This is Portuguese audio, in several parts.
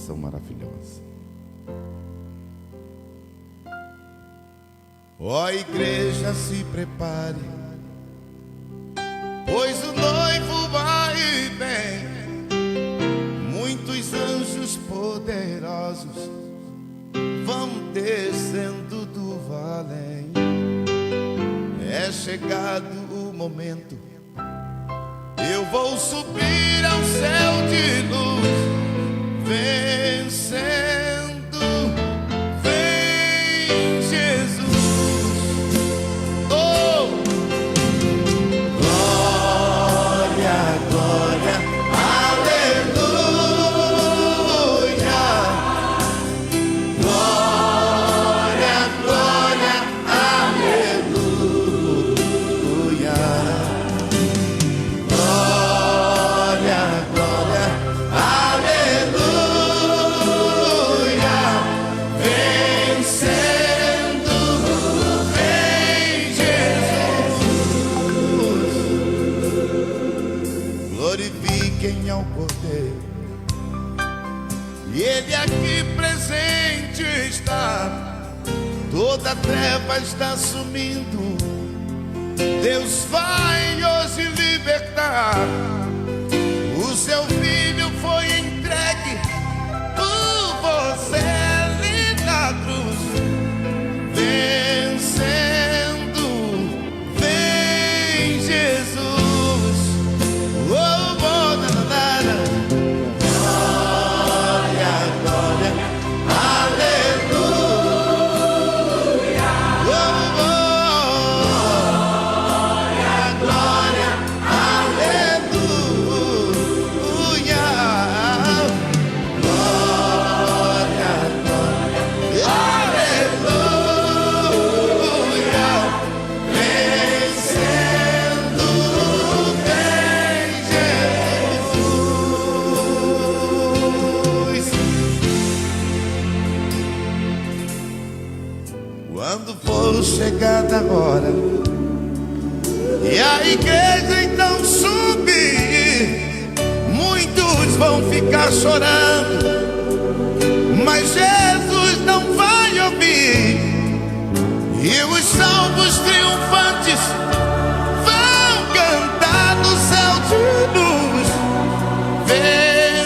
canção maravilhosa. Ó igreja, se prepare, pois o noivo vai e vem. Muitos anjos poderosos vão descendo do além. É chegado o momento, eu vou subir ao céu de luz, vencendo. Vem Jesus, oh, glória, glória, aleluia, glória, glória, aleluia, glória, glória, aleluia, vencendo, vem Jesus. Glorifiquem ao Cordeiro, e Ele aqui presente está. Toda treva está sumindo, Deus vai hoje libertar. O seu filho foi entregue por você ali na cruz, vencendo. Vem Jesus, oh, oh, na, na, na. Glória, glória, aleluia, oh, oh, glória, aleluia, glória, aleluia, vencendo, vem Jesus. Quando for chegada a hora e a igreja então subir, muitos vão ficar chorando, mas Jesus não vai ouvir. E os salvos triunfantes vão cantar no céu de luz,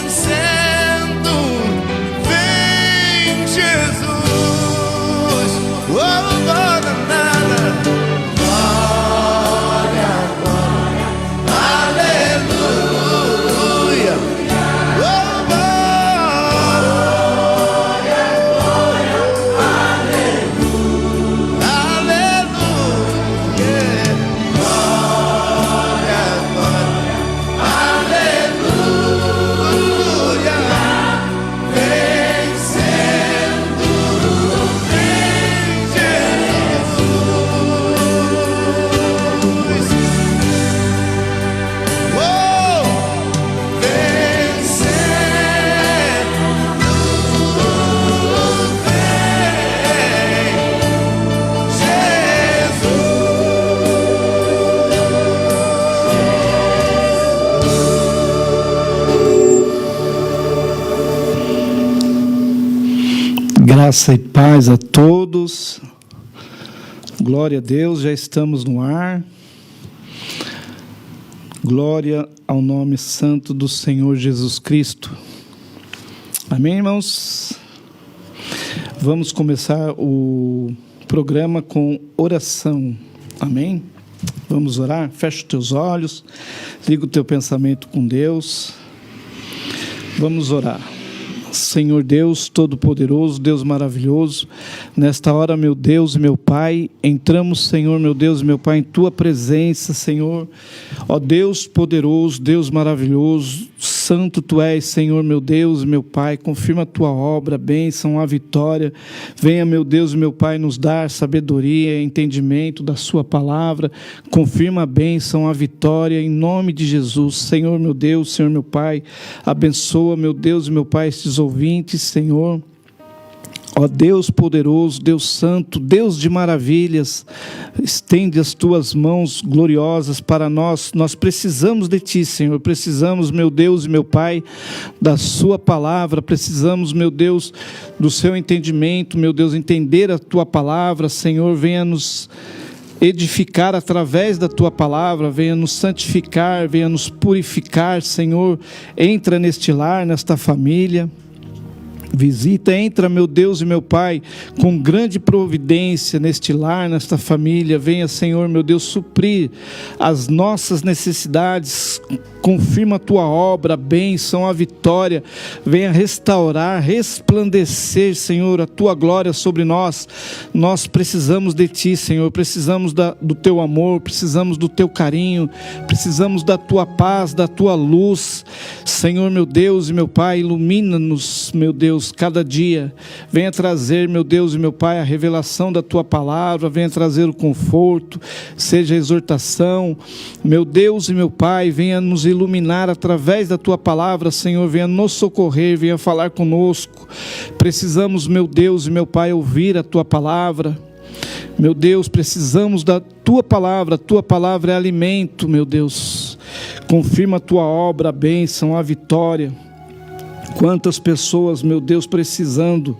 vencendo. Vem Jesus, oh, oh, na, na, na. Glória, glória, aleluia, oh, oh, aleluia, glória, glória, aleluia, vencendo, vem Jesus, oh, vencendo, Graça e paz a todos. Glória a Deus, já estamos no ar. Glória ao nome santo do Senhor Jesus Cristo. Amém, irmãos? Vamos começar o programa com oração. Amém? Vamos orar? Fecha os teus olhos, liga o teu pensamento com Deus. Vamos orar. Senhor Deus Todo-Poderoso, Deus maravilhoso, nesta hora, meu Deus e meu Pai, entramos, Senhor, meu Deus e meu Pai, em Tua presença, Senhor, ó Deus poderoso, Deus maravilhoso, santo Tu és, Senhor, meu Deus e meu Pai, confirma a Tua obra, a bênção, a vitória, venha, meu Deus e meu Pai, nos dar sabedoria, entendimento da Sua palavra, confirma a bênção, a vitória, em nome de Jesus, Senhor, meu Deus, Senhor, meu Pai, abençoa, meu Deus e meu Pai, estes ouvintes, Senhor, Ó Deus poderoso, Deus santo, Deus de maravilhas, estende as tuas mãos gloriosas para nós. Nós precisamos de ti, Senhor. Precisamos, meu Deus e meu Pai, da sua palavra. Precisamos, meu Deus, do seu entendimento, meu Deus, entender a tua palavra. Senhor, venha nos edificar através da tua palavra, venha nos santificar, venha nos purificar. Senhor, entra neste lar, nesta família. Visita, entra, meu Deus e meu Pai, com grande providência neste lar, nesta família. Venha, Senhor, meu Deus, suprir as nossas necessidades. Confirma a tua obra, a bênção, a vitória. Venha restaurar, resplandecer, Senhor, a tua glória sobre nós. Nós precisamos de ti, Senhor. Precisamos do teu amor, precisamos do teu carinho, precisamos da tua paz, da tua luz. Senhor, meu Deus e meu Pai, ilumina-nos, meu Deus, cada dia. Venha trazer, meu Deus e meu Pai, a revelação da tua palavra. Venha trazer o conforto, seja a exortação. Meu Deus e meu Pai, venha nos iluminar através da tua palavra, Senhor. Venha nos socorrer, venha falar conosco. Precisamos, meu Deus e meu Pai, ouvir a tua palavra. Meu Deus, precisamos da tua palavra. A tua palavra é alimento, meu Deus. Confirma a tua obra, a bênção, a vitória. Quantas pessoas, meu Deus, precisando,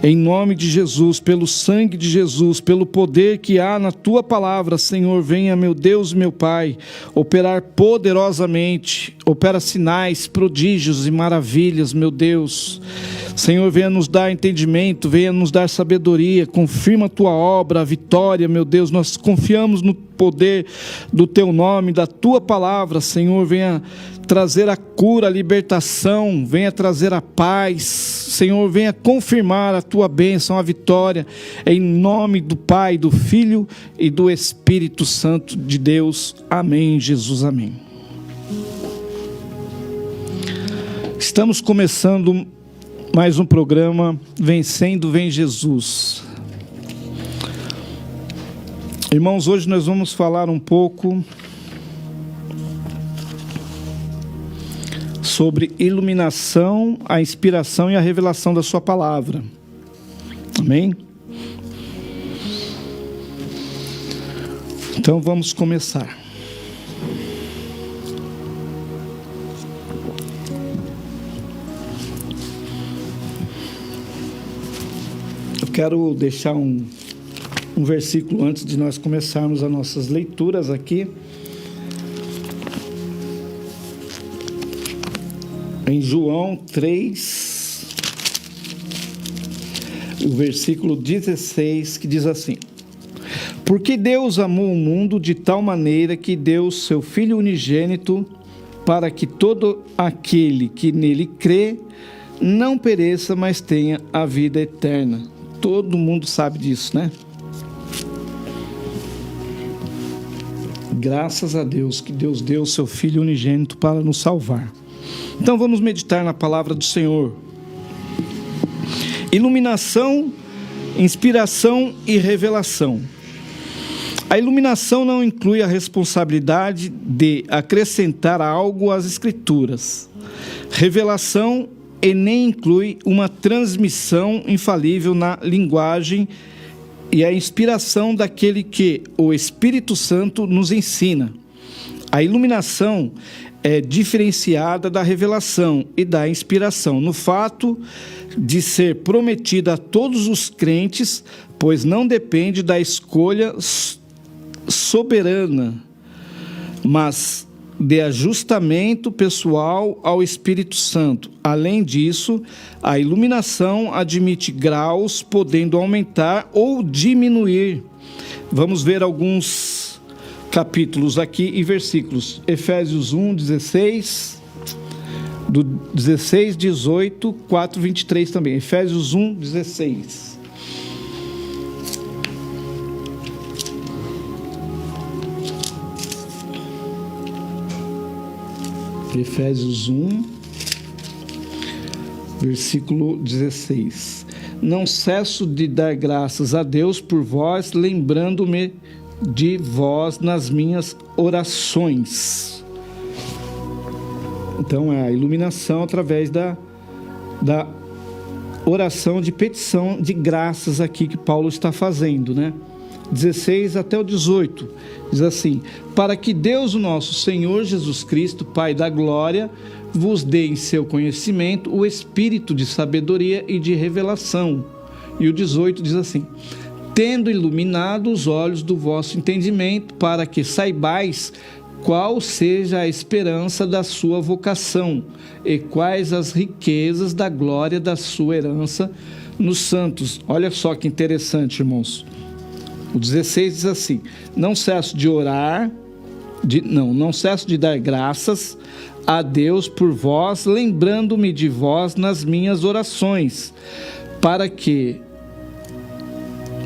em nome de Jesus, pelo sangue de Jesus, pelo poder que há na tua palavra, Senhor, venha, meu Deus e meu Pai, operar poderosamente, opera sinais, prodígios e maravilhas, meu Deus. Senhor, venha nos dar entendimento, venha nos dar sabedoria, confirma a tua obra, a vitória, meu Deus. Nós confiamos no poder do teu nome, da tua palavra, Senhor. Venha trazer a cura, a libertação, venha trazer a paz, Senhor. Venha confirmar a tua bênção, a vitória, em nome do Pai, do Filho e do Espírito Santo de Deus. Amém, Jesus, amém. Estamos começando mais um programa, Vencendo Vem Jesus. Irmãos, hoje nós vamos falar um pouco sobre iluminação, a inspiração e a revelação da sua palavra. Amém? Então vamos começar. Quero deixar um versículo antes de nós começarmos as nossas leituras aqui. Em João 3, o versículo 16, que diz assim: Porque Deus amou o mundo de tal maneira que deu seu Filho unigênito, para que todo aquele que nele crê não pereça, mas tenha a vida eterna. Todo mundo sabe disso, né? Graças a Deus que Deus deu o seu Filho unigênito para nos salvar. Então vamos meditar na palavra do Senhor. Iluminação, inspiração e revelação. A iluminação não inclui a responsabilidade de acrescentar algo às Escrituras. Revelação e nem inclui uma transmissão infalível na linguagem e a inspiração daquele que o Espírito Santo nos ensina. A iluminação é diferenciada da revelação e da inspiração no fato de ser prometida a todos os crentes, pois não depende da escolha soberana, mas de ajustamento pessoal ao Espírito Santo. Além disso, a iluminação admite graus, podendo aumentar ou diminuir. Vamos ver alguns capítulos aqui e versículos. Efésios 1, 16, do 16, 18, 4, 23 também. Efésios 1, 16. Efésios 1, versículo 16. Não cesso de dar graças a Deus por vós, lembrando-me de vós nas minhas orações. Então é a iluminação através da oração de petição de graças aqui que Paulo está fazendo, né? 16 até o 18, diz assim: para que Deus, o nosso Senhor Jesus Cristo, Pai da glória, vos dê em seu conhecimento o espírito de sabedoria e de revelação. E o 18 diz assim: tendo iluminado os olhos do vosso entendimento, para que saibais qual seja a esperança da sua vocação, e quais as riquezas da glória da sua herança nos santos. Olha só que interessante, irmãos. O 16 diz assim: não cesso de orar, não cesso de dar graças a Deus por vós, lembrando-me de vós nas minhas orações, para que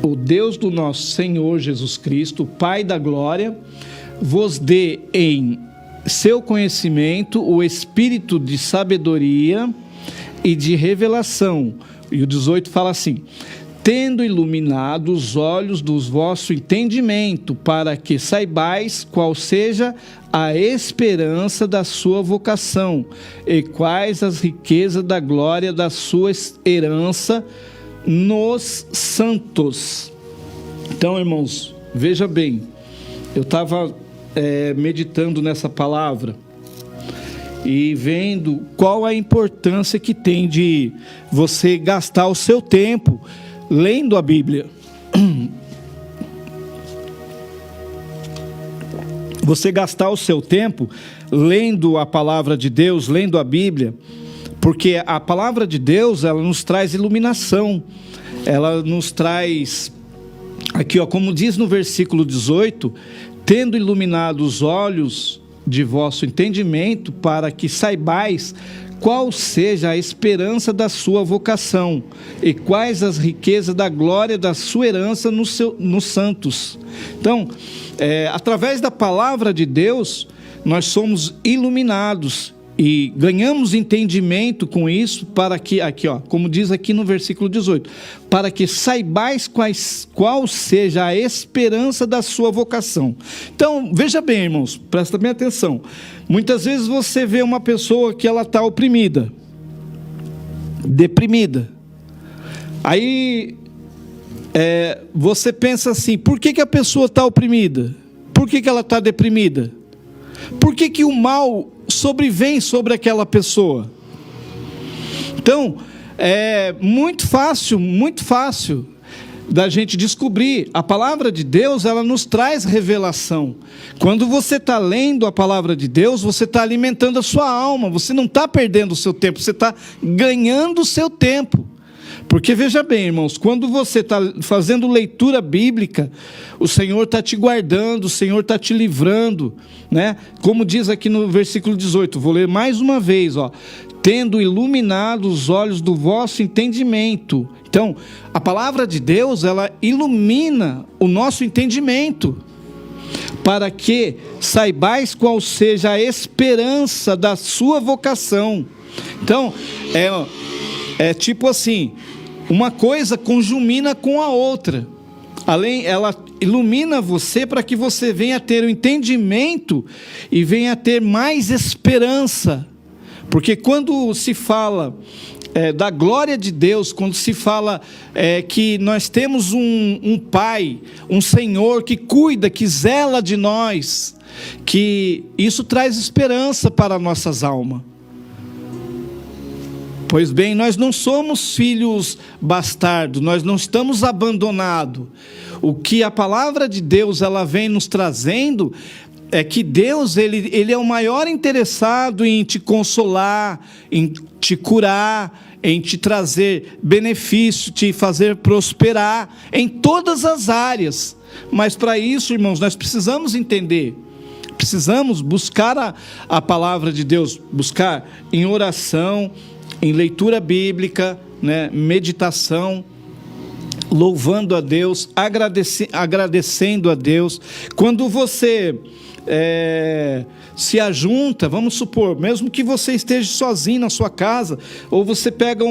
o Deus do nosso Senhor Jesus Cristo, o Pai da glória, vos dê em seu conhecimento o espírito de sabedoria e de revelação. E o 18 fala assim: tendo iluminado os olhos do vosso entendimento, para que saibais qual seja a esperança da sua vocação, e quais as riquezas da glória da sua herança nos santos. Então, irmãos, veja bem, eu estava meditando nessa palavra e vendo qual a importância que tem de você gastar o seu tempo lendo a Bíblia. Você gastar o seu tempo lendo a palavra de Deus, lendo a Bíblia, porque a palavra de Deus, ela nos traz iluminação, ela nos traz, aqui ó, como diz no versículo 18, tendo iluminado os olhos de vosso entendimento, para que saibais qual seja a esperança da sua vocação, e quais as riquezas da glória da sua herança nos santos. Então, através da palavra de Deus, nós somos iluminados e ganhamos entendimento com isso, para que, aqui ó, como diz aqui no versículo 18, para que saibais qual seja a esperança da sua vocação. Então, veja bem, irmãos, presta bem atenção. Muitas vezes você vê uma pessoa que ela está oprimida, deprimida. Aí você pensa assim: por que a pessoa está oprimida? Por que ela está deprimida? Por que o mal sobrevém sobre aquela pessoa? Então, é muito fácil da gente descobrir. A palavra de Deus, ela nos traz revelação. Quando você está lendo a palavra de Deus, você está alimentando a sua alma, você não está perdendo o seu tempo, você está ganhando o seu tempo. Porque veja bem, irmãos, quando você está fazendo leitura bíblica, o Senhor está te guardando, o Senhor está te livrando, né? Como diz aqui no versículo 18, vou ler mais uma vez, ó: tendo iluminado os olhos do vosso entendimento. Então, a palavra de Deus, ela ilumina o nosso entendimento, para que saibais qual seja a esperança da sua vocação. Então, é tipo assim, uma coisa conjumina com a outra. Ela ilumina você para que você venha ter o entendimento e venha ter mais esperança. Porque quando se fala da glória de Deus, quando se fala que nós temos um Pai, um Senhor que cuida, que zela de nós, que isso traz esperança para nossas almas. Pois bem, nós não somos filhos bastardos, nós não estamos abandonados. O que a palavra de Deus ela vem nos trazendo é que Deus ele é o maior interessado em te consolar, em te curar, em te trazer benefício, te fazer prosperar em todas as áreas. Mas para isso, irmãos, nós precisamos entender, precisamos buscar a palavra de Deus, buscar em oração, em leitura bíblica, né, meditação, louvando a Deus, agradecendo a Deus. Quando você se ajunta, vamos supor, mesmo que você esteja sozinho na sua casa, ou você pega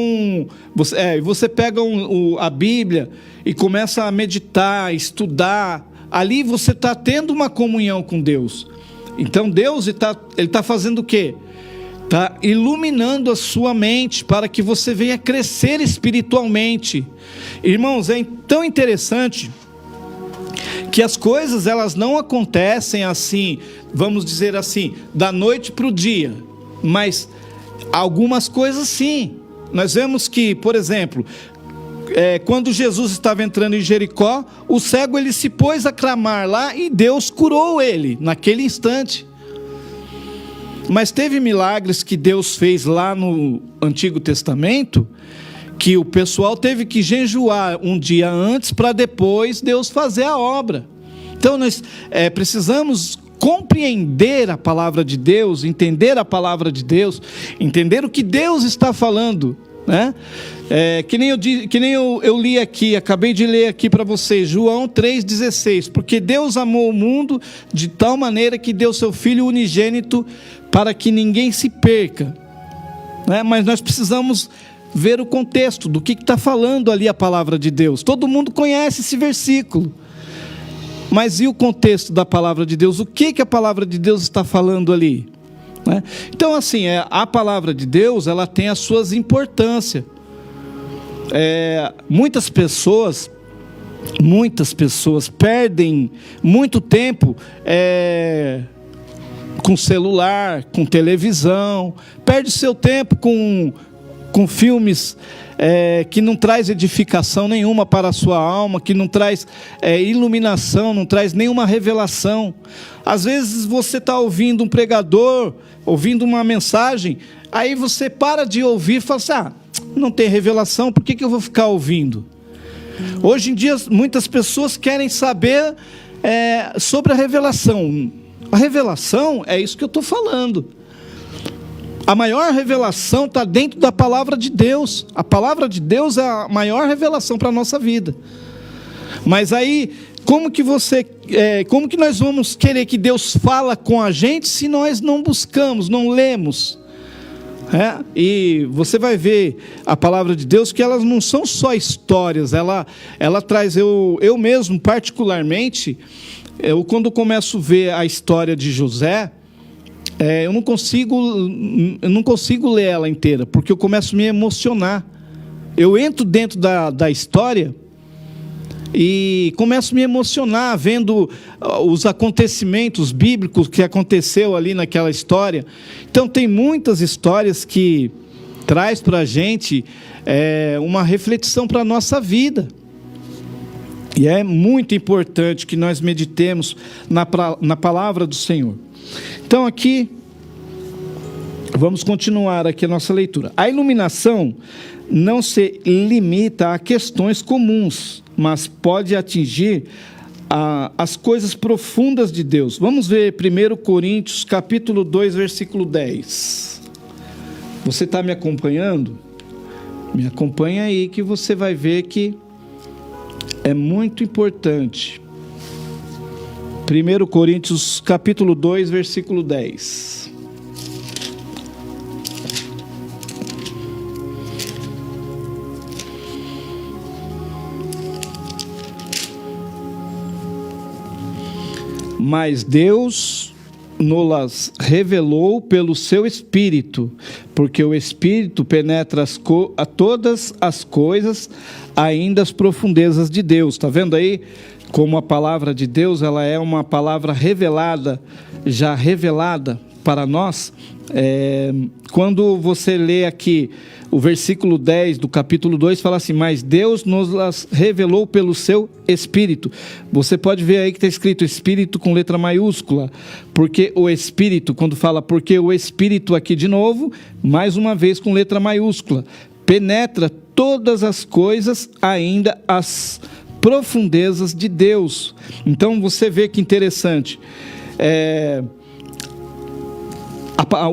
a Bíblia e começa a meditar, estudar, ali você está tendo uma comunhão com Deus. Então Deus ele está fazendo o quê? está iluminando a sua mente para que você venha crescer espiritualmente. Irmãos, é tão interessante que as coisas elas não acontecem assim, vamos dizer assim, da noite para o dia, mas algumas coisas sim. Nós vemos que, por exemplo, quando Jesus estava entrando em Jericó, o cego ele se pôs a clamar lá e Deus curou ele naquele instante. Mas teve milagres que Deus fez lá no Antigo Testamento, que o pessoal teve que jejuar um dia antes para depois Deus fazer a obra. Então nós precisamos compreender a palavra de Deus, entender a palavra de Deus, entender o que Deus está falando, né? Que nem eu li aqui, acabei de ler aqui para vocês, João 3,16, porque Deus amou o mundo de tal maneira que deu seu Filho unigênito para que ninguém se perca, né? Mas nós precisamos ver o contexto do que está falando ali a palavra de Deus. Todo mundo conhece esse versículo, mas e o contexto da palavra de Deus? O que a palavra de Deus está falando ali, né? Então assim, a palavra de Deus ela tem as suas importâncias. Muitas pessoas perdem muito tempo com celular, com televisão, perde seu tempo com filmes que não traz edificação nenhuma para a sua alma, que não traz iluminação, não traz nenhuma revelação. Às vezes você está ouvindo um pregador, ouvindo uma mensagem, aí você para de ouvir e fala assim, não tem revelação, por que eu vou ficar ouvindo? Hoje em dia muitas pessoas querem saber sobre a revelação. A revelação é isso que eu estou falando. A maior revelação está dentro da palavra de Deus. A palavra de Deus é a maior revelação para a nossa vida. Mas aí, como que nós vamos querer que Deus fala com a gente se nós não buscamos, não lemos? E você vai ver a palavra de Deus que elas não são só histórias, ela traz, eu mesmo particularmente, quando começo a ver a história de José, eu não consigo ler ela inteira, porque eu começo a me emocionar. Eu entro dentro da história e começo a me emocionar vendo os acontecimentos bíblicos que aconteceu ali naquela história. Então tem muitas histórias que traz para a gente uma reflexão para a nossa vida. E é muito importante que nós meditemos na palavra do Senhor. Então aqui, vamos continuar aqui a nossa leitura. A iluminação não se limita a questões comuns, mas pode atingir as coisas profundas de Deus. Vamos ver 1 Coríntios capítulo 2, versículo 10. Você está me acompanhando? Me acompanha aí que você vai ver que é muito importante. 1 Coríntios capítulo 2, versículo 10. Mas Deus nos revelou pelo seu Espírito, porque o Espírito penetra a todas as coisas, ainda as profundezas de Deus. Está vendo aí como a palavra de Deus ela é uma palavra revelada, já revelada para nós? Quando você lê aqui o versículo 10 do capítulo 2, fala assim, mas Deus nos revelou pelo seu Espírito. Você pode ver aí que está escrito Espírito com letra maiúscula, porque o Espírito, quando fala porque o Espírito aqui de novo, mais uma vez com letra maiúscula, penetra todas as coisas, ainda as profundezas de Deus. Então você vê que interessante,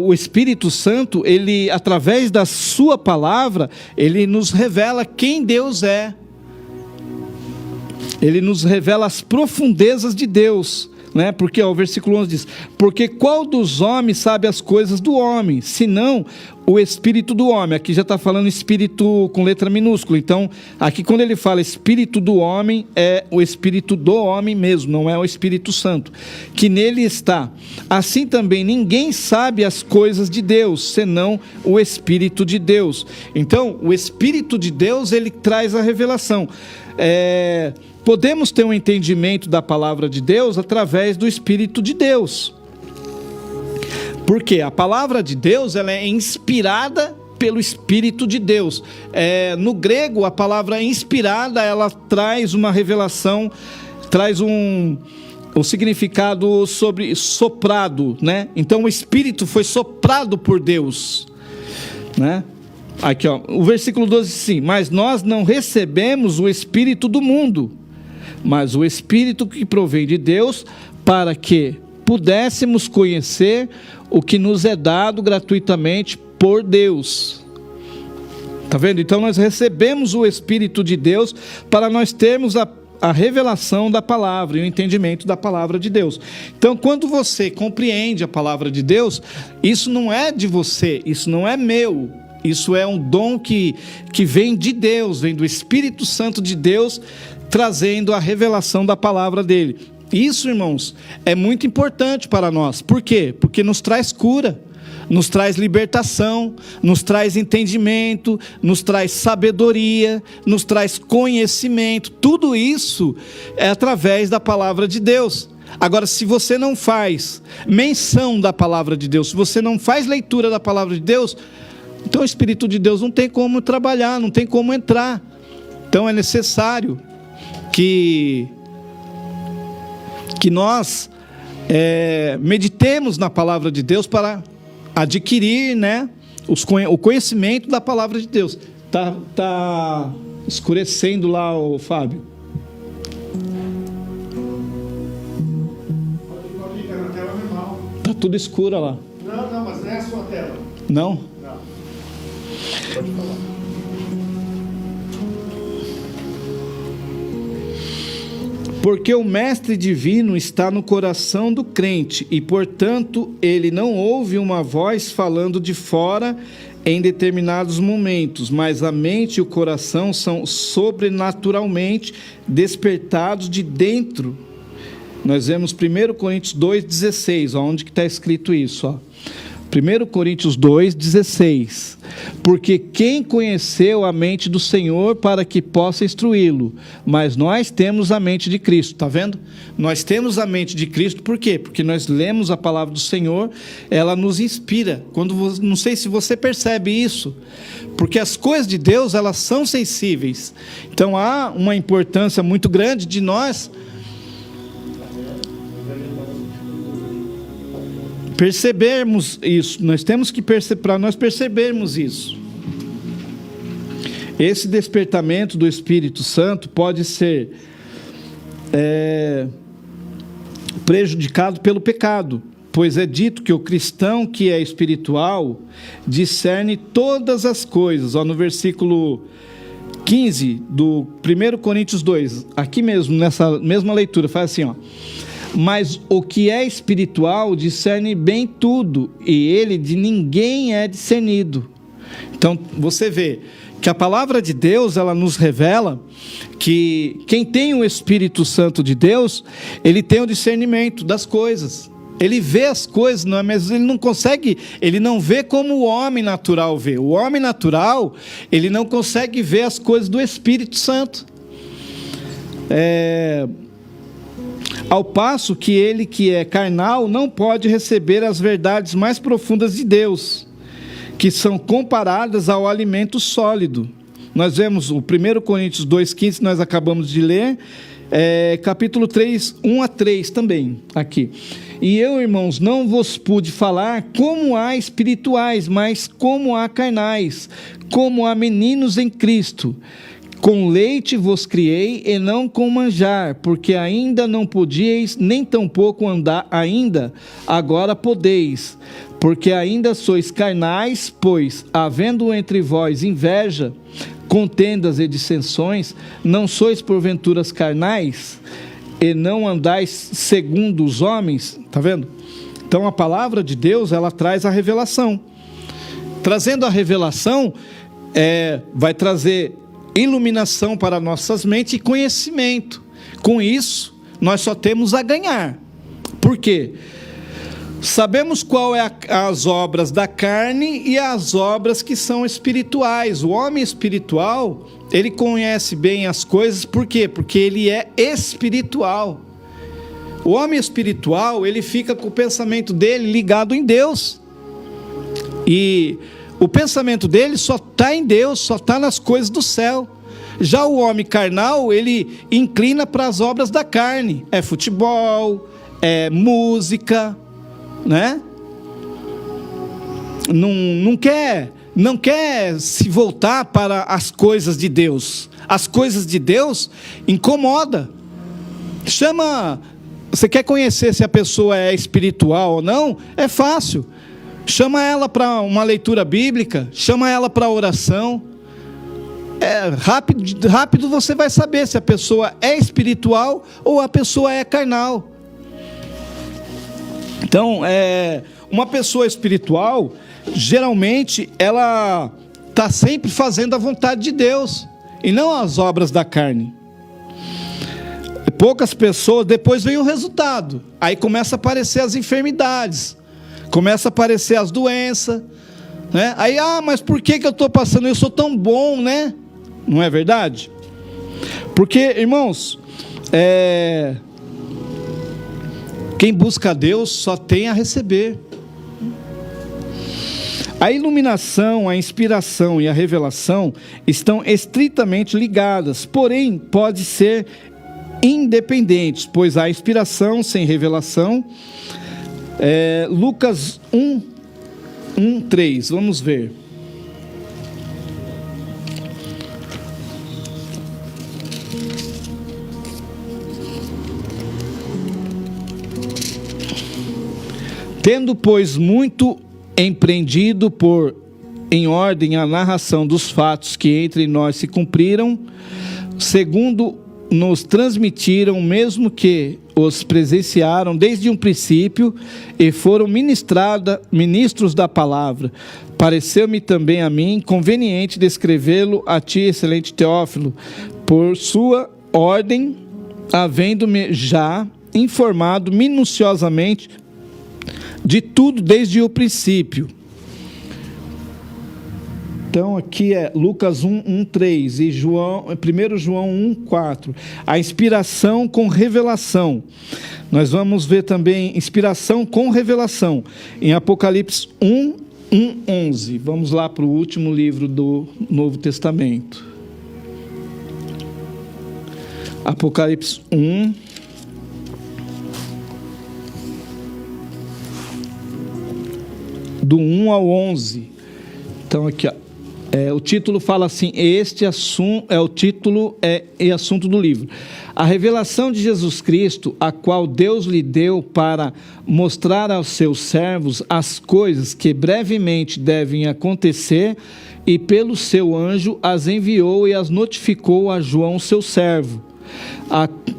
o Espírito Santo, ele, através da sua palavra, ele nos revela quem Deus é. Ele nos revela as profundezas de Deus. né? Porque o versículo 11 diz: porque qual dos homens sabe as coisas do homem, senão o espírito do homem? Aqui já está falando espírito com letra minúscula. Então, aqui quando ele fala espírito do homem, é o espírito do homem mesmo, não é o Espírito Santo, que nele está. Assim também ninguém sabe as coisas de Deus, senão o Espírito de Deus. Então, o Espírito de Deus, ele traz a revelação. Podemos ter um entendimento da palavra de Deus através do Espírito de Deus. Porque a palavra de Deus, ela é inspirada pelo Espírito de Deus. No grego, a palavra inspirada, ela traz uma revelação, traz o significado sobre soprado, né? Então o Espírito foi soprado por Deus, né? Aqui, ó, o versículo 12 diz assim: mas nós não recebemos o Espírito do mundo, mas o Espírito que provém de Deus, para que pudéssemos conhecer o que nos é dado gratuitamente por Deus. Está vendo? Então nós recebemos o Espírito de Deus para nós termos a revelação da palavra e o entendimento da palavra de Deus. Então, quando você compreende a palavra de Deus, isso não é de você, isso não é meu, isso é um dom que vem de Deus, vem do Espírito Santo de Deus, trazendo a revelação da palavra dele. Isso, irmãos, é muito importante para nós. Por quê? Porque nos traz cura, nos traz libertação, nos traz entendimento, nos traz sabedoria, nos traz conhecimento. Tudo isso é através da palavra de Deus. Agora, se você não faz menção da palavra de Deus, se você não faz leitura da palavra de Deus, então o Espírito de Deus não tem como trabalhar, não tem como entrar. Então é necessário que nós meditemos na palavra de Deus para adquirir, né, o conhecimento da palavra de Deus. Tá escurecendo lá, o Fábio. Pode ficar na tela normal. Tá tudo escuro lá. Não, mas não é a sua tela. Não? Não. Pode falar. Porque o Mestre Divino está no coração do crente e, portanto, ele não ouve uma voz falando de fora em determinados momentos, mas a mente e o coração são sobrenaturalmente despertados de dentro. Nós vemos 1 Coríntios 2,16, onde que está escrito isso, ó. 1 Coríntios 2,16. Porque quem conheceu a mente do Senhor para que possa instruí-lo? Mas nós temos a mente de Cristo, está vendo? Nós temos a mente de Cristo, por quê? Porque nós lemos a palavra do Senhor, ela nos inspira. Não sei se você percebe isso, porque as coisas de Deus, elas são sensíveis. Então há uma importância muito grande de nós percebermos isso. Nós temos que para nós percebermos isso. Esse despertamento do Espírito Santo pode ser prejudicado pelo pecado, pois é dito que o cristão que é espiritual discerne todas as coisas. No versículo 15 do 1 Coríntios 2, aqui mesmo, nessa mesma leitura, faz assim, ó: mas o que é espiritual discerne bem tudo, e ele de ninguém é discernido. Então você vê que a palavra de Deus, ela nos revela que quem tem o Espírito Santo de Deus, ele tem o discernimento das coisas. Ele vê as coisas, mas ele não consegue, ele não vê como o homem natural vê. O homem natural, ele não consegue ver as coisas do Espírito Santo. Ao passo que ele que é carnal não pode receber as verdades mais profundas de Deus, que são comparadas ao alimento sólido. Nós vemos o 1 Coríntios 2,15, nós acabamos de ler, capítulo 3, 1 a 3 também, aqui. E eu, irmãos, não vos pude falar como há espirituais, mas como há carnais, como há meninos em Cristo. Com leite vos criei e não com manjar, porque ainda não podíeis, nem tampouco andar ainda, agora podeis, porque ainda sois carnais, pois, havendo entre vós inveja, contendas e dissensões, não sois porventura carnais? e não andais segundo os homens. Está vendo? Então a palavra de Deus, ela traz a revelação. Trazendo a revelação, vai trazer iluminação para nossas mentes e conhecimento. Com isso, nós só temos a ganhar. Por quê? Sabemos qual é as obras da carne e as obras que são espirituais. O homem espiritual, ele conhece bem as coisas, por quê? Porque ele é espiritual. O homem espiritual, ele fica com o pensamento dele ligado em Deus. E o pensamento dele só está em Deus, só está nas coisas do céu. Já o homem carnal, ele inclina para as obras da carne. É futebol, é música, né? Não quer se voltar para as coisas de Deus. As coisas de Deus incomoda. Você quer conhecer se a pessoa é espiritual ou não? É fácil. Chama ela para uma leitura bíblica, chama ela para oração. Rápido você vai saber se a pessoa é espiritual ou a pessoa é carnal. Então, uma pessoa espiritual, geralmente, ela está sempre fazendo a vontade de Deus, e não as obras da carne. Poucas pessoas, depois vem o resultado. Aí começa a aparecer as enfermidades, começa a aparecer as doenças, né? Aí, mas por que eu estou passando? Eu sou tão bom, né? Não é verdade? Porque, irmãos, quem busca a Deus só tem a receber. A iluminação, a inspiração e a revelação estão estritamente ligadas, porém pode ser independentes, pois há inspiração sem revelação. Lucas 1:3, vamos ver. Tendo, pois, muito empreendido pôr em ordem a narração dos fatos que entre nós se cumpriram, segundo nos transmitiram, mesmo que os presenciaram desde um princípio e foram ministros da palavra, pareceu-me também a mim conveniente descrevê-lo a ti, excelente Teófilo, por sua ordem, havendo-me já informado minuciosamente de tudo desde o princípio. Então aqui é Lucas 1:3 e 1 João 1:4. A inspiração com revelação. Nós vamos ver também inspiração com revelação em Apocalipse 1:11. Vamos lá para o último livro do Novo Testamento. Apocalipse 1. Do 1 ao 11. Então aqui, o título fala assim, este assunto é o título e assunto do livro. A revelação de Jesus Cristo, a qual Deus lhe deu para mostrar aos seus servos as coisas que brevemente devem acontecer, e pelo seu anjo as enviou e as notificou a João, seu servo,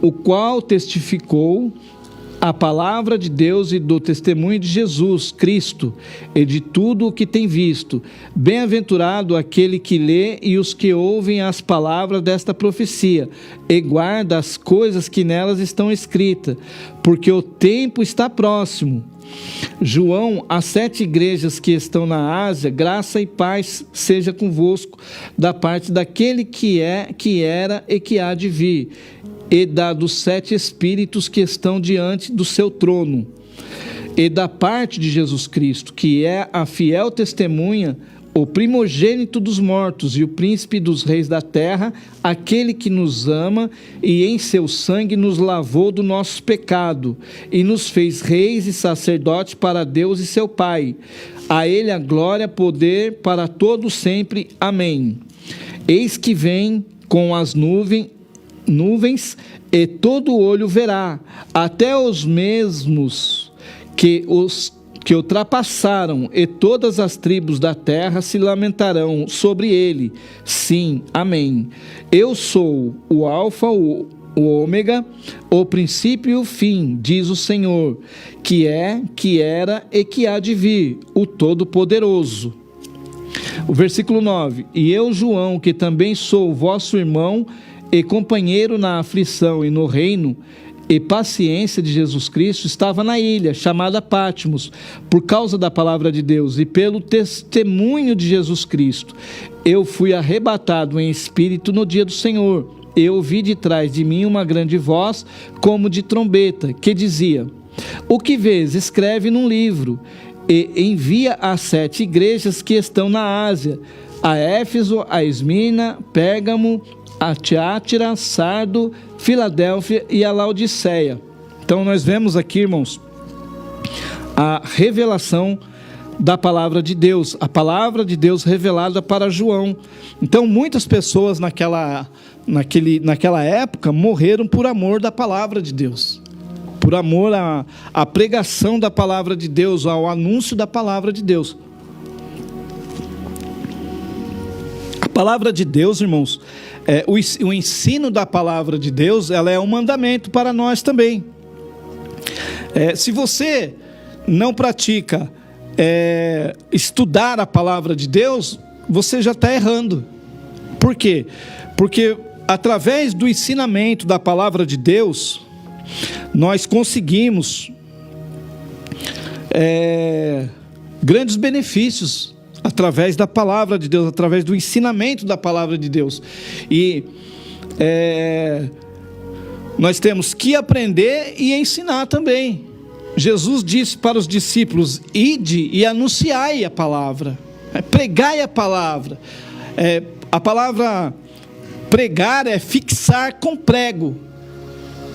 o qual testificou a palavra de Deus e do testemunho de Jesus Cristo e de tudo o que tem visto. Bem-aventurado aquele que lê e os que ouvem as palavras desta profecia e guarda as coisas que nelas estão escritas, porque o tempo está próximo. João, às 7 igrejas que estão na Ásia, graça e paz seja convosco da parte daquele que era e que há de vir, e dos 7 Espíritos que estão diante do seu trono, e da parte de Jesus Cristo, que é a fiel testemunha, o primogênito dos mortos e o príncipe dos reis da terra, aquele que nos ama e em seu sangue nos lavou do nosso pecado e nos fez reis e sacerdotes para Deus e seu Pai. A ele a glória, poder para todos sempre. Amém. Eis que vem com as nuvens, e todo olho verá, até os mesmos que ultrapassaram, e todas as tribos da terra se lamentarão sobre ele. Sim, amém. Eu sou o Alfa o ômega, o princípio e o fim, diz o Senhor, que é, que era e que há de vir, o Todo-Poderoso. O versículo 9: E eu, João, que também sou vosso irmão e companheiro na aflição e no reino e paciência de Jesus Cristo, estava na ilha, chamada Patmos, por causa da palavra de Deus e pelo testemunho de Jesus Cristo. Eu fui arrebatado em espírito no dia do Senhor. Eu ouvi de trás de mim uma grande voz, como de trombeta, que dizia: O que vês, escreve num livro, e envia às 7 igrejas que estão na Ásia, a Éfeso, a Esmirna, Pérgamo, a Tiátira, Sardo, Filadélfia e a Laodiceia. Então nós vemos aqui, irmãos, a revelação da palavra de Deus, a palavra de Deus revelada para João. Então muitas pessoas naquela época morreram por amor da palavra de Deus, por amor à pregação da palavra de Deus, ao anúncio da palavra de Deus. A palavra de Deus, irmãos, o ensino da palavra de Deus, ela é um mandamento para nós também. Se você não pratica estudar a palavra de Deus, você já está errando. Por quê? Porque através do ensinamento da palavra de Deus, nós conseguimos grandes benefícios através da palavra de Deus, através do ensinamento da palavra de Deus. E nós temos que aprender e ensinar também. Jesus disse para os discípulos: ide e anunciai a palavra, pregai a palavra. A palavra pregar é fixar com prego,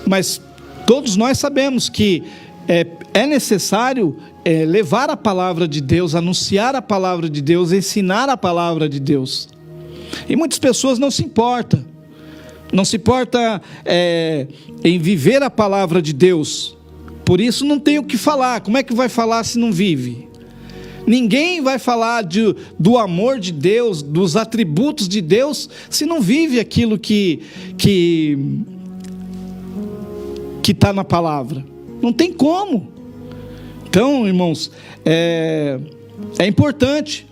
mas todos nós sabemos que é necessário levar a palavra de Deus, anunciar a palavra de Deus, ensinar a palavra de Deus. E muitas pessoas não se importam em viver a palavra de Deus. Por isso não tem o que falar. Como é que vai falar se não vive? Ninguém vai falar do amor de Deus, dos atributos de Deus, se não vive aquilo que está na palavra. Não tem como. Então, irmãos, é importante,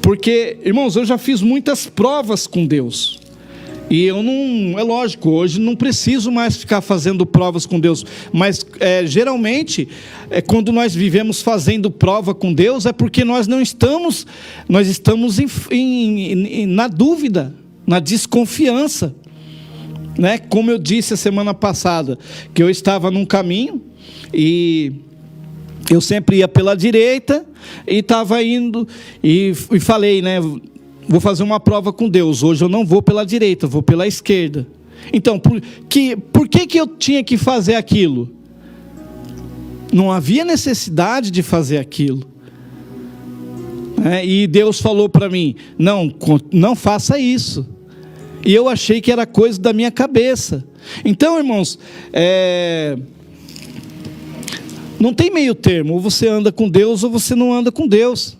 porque, irmãos, eu já fiz muitas provas com Deus. E eu não, é lógico, hoje não preciso mais ficar fazendo provas com Deus, mas geralmente, quando nós vivemos fazendo prova com Deus, é porque nós estamos na dúvida, na desconfiança, né? Como eu disse a semana passada, que eu estava num caminho e eu sempre ia pela direita e estava indo e falei, né? Vou fazer uma prova com Deus. Hoje eu não vou pela direita, vou pela esquerda. Então, por que eu tinha que fazer aquilo? Não havia necessidade de fazer aquilo. E Deus falou para mim: não faça isso. E eu achei que era coisa da minha cabeça. Então, irmãos, não tem meio termo. Ou você anda com Deus ou você não anda com Deus.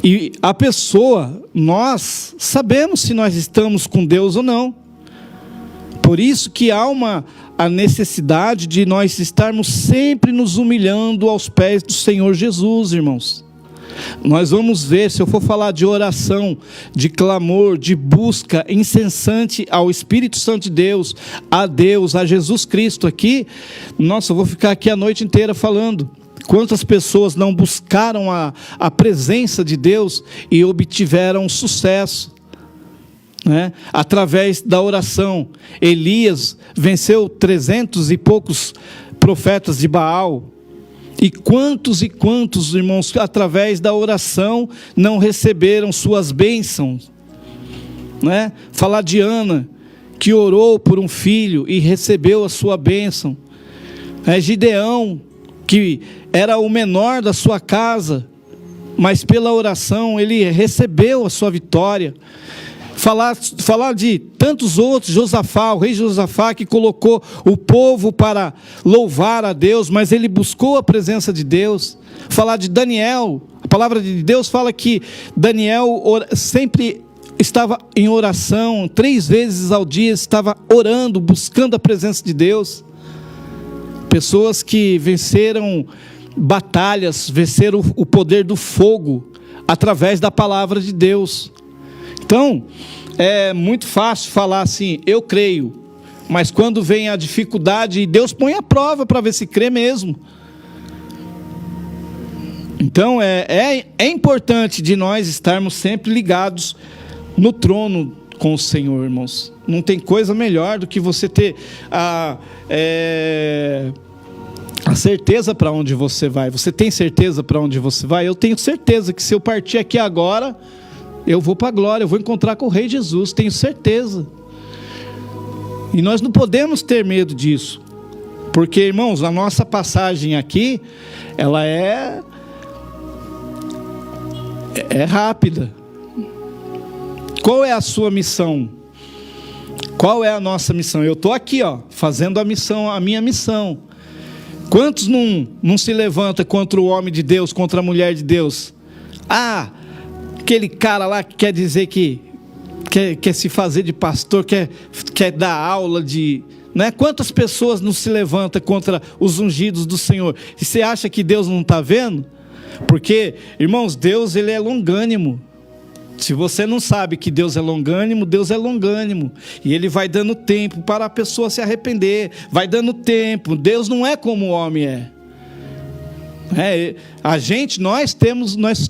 E a pessoa, nós sabemos se nós estamos com Deus ou não. Por isso que há a necessidade de nós estarmos sempre nos humilhando aos pés do Senhor Jesus, irmãos. Nós vamos ver, se eu for falar de oração, de clamor, de busca incessante ao Espírito Santo de Deus, a Jesus Cristo aqui, nossa, eu vou ficar aqui a noite inteira falando. Quantas pessoas não buscaram a presença de Deus e obtiveram sucesso, né? Através da oração. Elias venceu 300 e poucos profetas de Baal. E quantos, irmãos, através da oração não receberam suas bênçãos, né? Falar de Ana, que orou por um filho e recebeu a sua bênção. Gideão, que era o menor da sua casa, mas pela oração ele recebeu a sua vitória. Falar de tantos outros, Josafá, o rei Josafá, que colocou o povo para louvar a Deus, mas ele buscou a presença de Deus. Falar de Daniel, a palavra de Deus fala que Daniel sempre estava em oração, 3 vezes ao dia estava orando, buscando a presença de Deus. Pessoas que venceram batalhas, venceram o poder do fogo através da palavra de Deus. Então, é muito fácil falar assim, eu creio, mas quando vem a dificuldade, Deus põe a prova para ver se crê mesmo. Então, é importante de nós estarmos sempre ligados no trono com o Senhor, irmãos. Não tem coisa melhor do que você ter a certeza para onde você vai. Você tem certeza para onde você vai? Eu tenho certeza que se eu partir aqui agora, eu vou para a glória, eu vou encontrar com o Rei Jesus, tenho certeza. E nós não podemos ter medo disso, porque, irmãos, a nossa passagem aqui, ela é rápida. Qual é a sua missão? Qual é a nossa missão? Eu estou aqui, fazendo a minha missão. Quantos não se levanta contra o homem de Deus, contra a mulher de Deus? Aquele cara lá que quer dizer que quer se fazer de pastor, quer dar aula de... Né? Quantas pessoas não se levantam contra os ungidos do Senhor? E você acha que Deus não está vendo? Porque, irmãos, Deus, ele é longânimo. Se você não sabe que Deus é longânimo, Deus é longânimo. E Ele vai dando tempo para a pessoa se arrepender. Vai dando tempo. Deus não é como o homem é.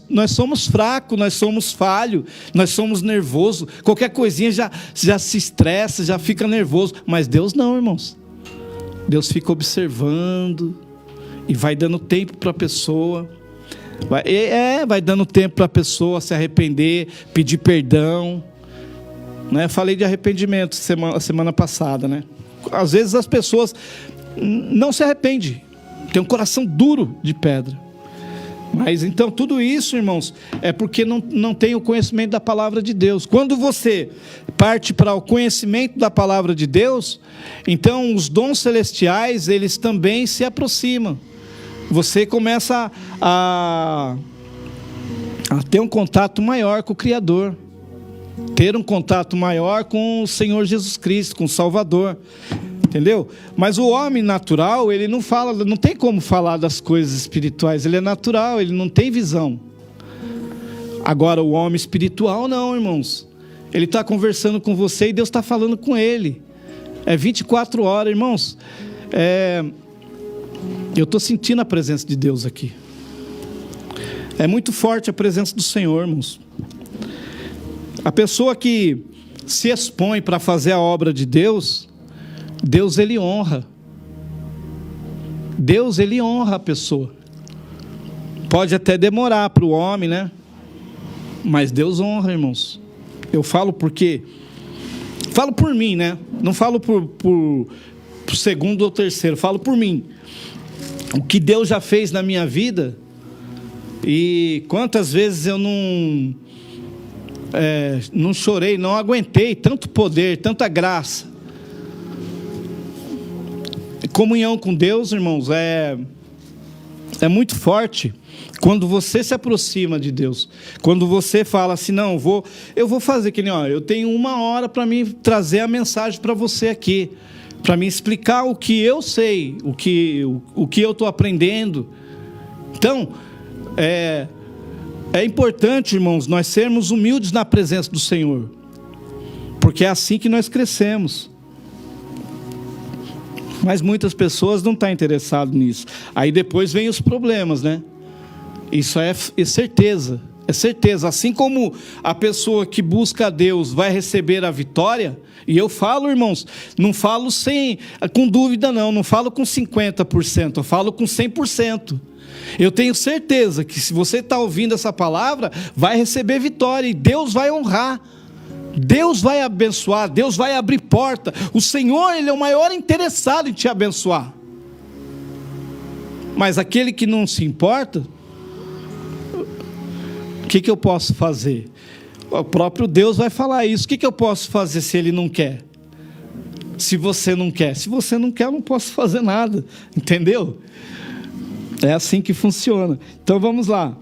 Nós somos fracos, nós somos falhos, nós somos nervosos. Qualquer coisinha já se estressa, já fica nervoso. Mas Deus não, irmãos. Deus fica observando e vai dando tempo para a pessoa. Vai dando tempo para a pessoa se arrepender, pedir perdão, né? Falei de arrependimento semana passada, né? Às vezes as pessoas não se arrependem, tem um coração duro de pedra. Mas então tudo isso, irmãos, é porque não tem o conhecimento da palavra de Deus. Quando você parte para o conhecimento da palavra de Deus, então os dons celestiais, eles também se aproximam. Você começa a ter um contato maior com o Criador, ter um contato maior com o Senhor Jesus Cristo, com o Salvador, entendeu? Mas o homem natural, ele não tem como falar das coisas espirituais, ele é natural, ele não tem visão. Agora o homem espiritual não, irmãos, ele está conversando com você e Deus está falando com ele, 24 horas, irmãos. Eu estou sentindo a presença de Deus aqui. É muito forte a presença do Senhor, irmãos. A pessoa que se expõe para fazer a obra de Deus, Deus, ele honra. Deus, ele honra a pessoa. Pode até demorar para o homem, né? Mas Deus honra, irmãos. Eu falo porque... Falo por mim, né? Não falo por segundo ou terceiro. Falo por mim. O que Deus já fez na minha vida, e quantas vezes eu não chorei, não aguentei tanto poder, tanta graça. Comunhão com Deus, irmãos, é muito forte quando você se aproxima de Deus. Quando você fala assim, não, eu vou fazer que nem, eu tenho 1 hora para mim trazer a mensagem para você aqui, para me explicar o que eu sei, o que eu estou aprendendo. Então, é importante, irmãos, nós sermos humildes na presença do Senhor, porque é assim que nós crescemos. Mas muitas pessoas não estão interessadas nisso. Aí depois vem os problemas, né? Isso é certeza. É certeza, assim como a pessoa que busca a Deus vai receber a vitória, e eu falo, irmãos, não falo com dúvida não falo com 50%, eu falo com 100%. Eu tenho certeza que se você está ouvindo essa palavra, vai receber vitória, e Deus vai honrar, Deus vai abençoar, Deus vai abrir porta. O Senhor, ele é o maior interessado em te abençoar. Mas aquele que não se importa, o que eu posso fazer? O próprio Deus vai falar isso. O que eu posso fazer se Ele não quer? Se você não quer? Se você não quer, eu não posso fazer nada. Entendeu? É assim que funciona. Então vamos lá.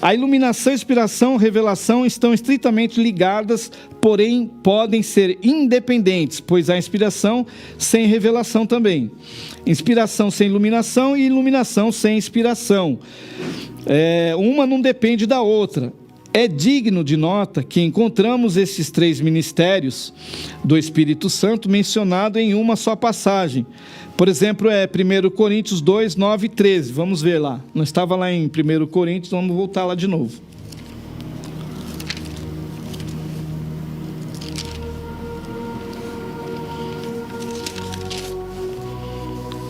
A iluminação, inspiração, revelação estão estritamente ligadas, porém podem ser independentes, pois há inspiração sem revelação também. Inspiração sem iluminação e iluminação sem inspiração. Uma não depende da outra. É digno de nota que encontramos esses 3 ministérios do Espírito Santo mencionados em uma só passagem. Por exemplo, 1 Coríntios 2, 9 e 13. Vamos ver lá. Não estava lá em 1 Coríntios, vamos voltar lá de novo.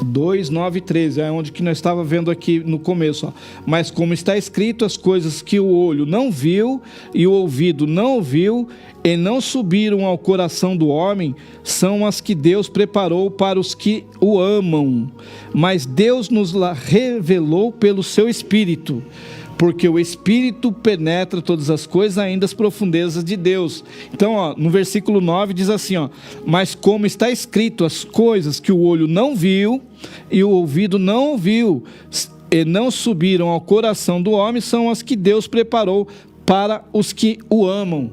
2, 9 e 13, é onde que nós estávamos vendo aqui no começo. Ó. Mas como está escrito, as coisas que o olho não viu e o ouvido não ouviu e não subiram ao coração do homem, são as que Deus preparou para os que o amam. Mas Deus nos revelou pelo seu Espírito, porque o Espírito penetra todas as coisas, ainda as profundezas de Deus. Então, ó, no versículo 9 diz assim, ó, mas como está escrito, as coisas que o olho não viu e o ouvido não ouviu e não subiram ao coração do homem, são as que Deus preparou para os que o amam.